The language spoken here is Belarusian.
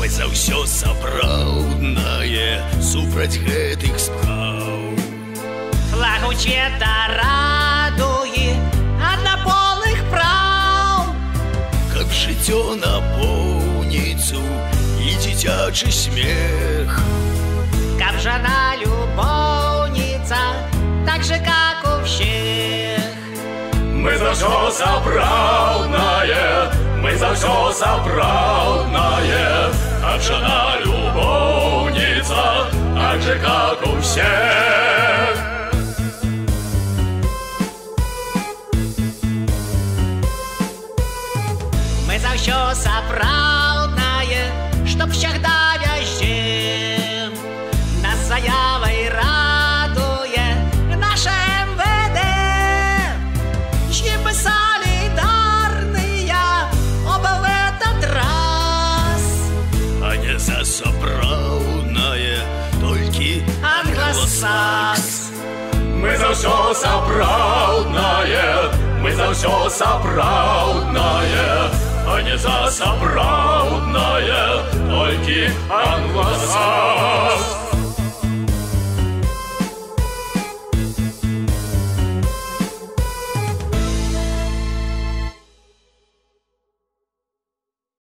Мы за ўсё сапраўднае супраць гэтых спраў. Флаг учета радуе аднаполых праў, каб жыццё напоўніцу і дзіцячы смех, каб жена любовница, так же, как у всех. Мы за всё сапраўднае, мы за всё сапраўднае, каб жена любовница, так же, как у всех. Мы за всё сапраўднае, чтоб всегда везде нас заявой радуе наше МВД. Чьи солидарные оба в этот раз, а не за сапраўднае толькі англосакс. Мы за всё сапраўднае, мы за всё сапраўднае, а не за сапраўднае толькі англосакс.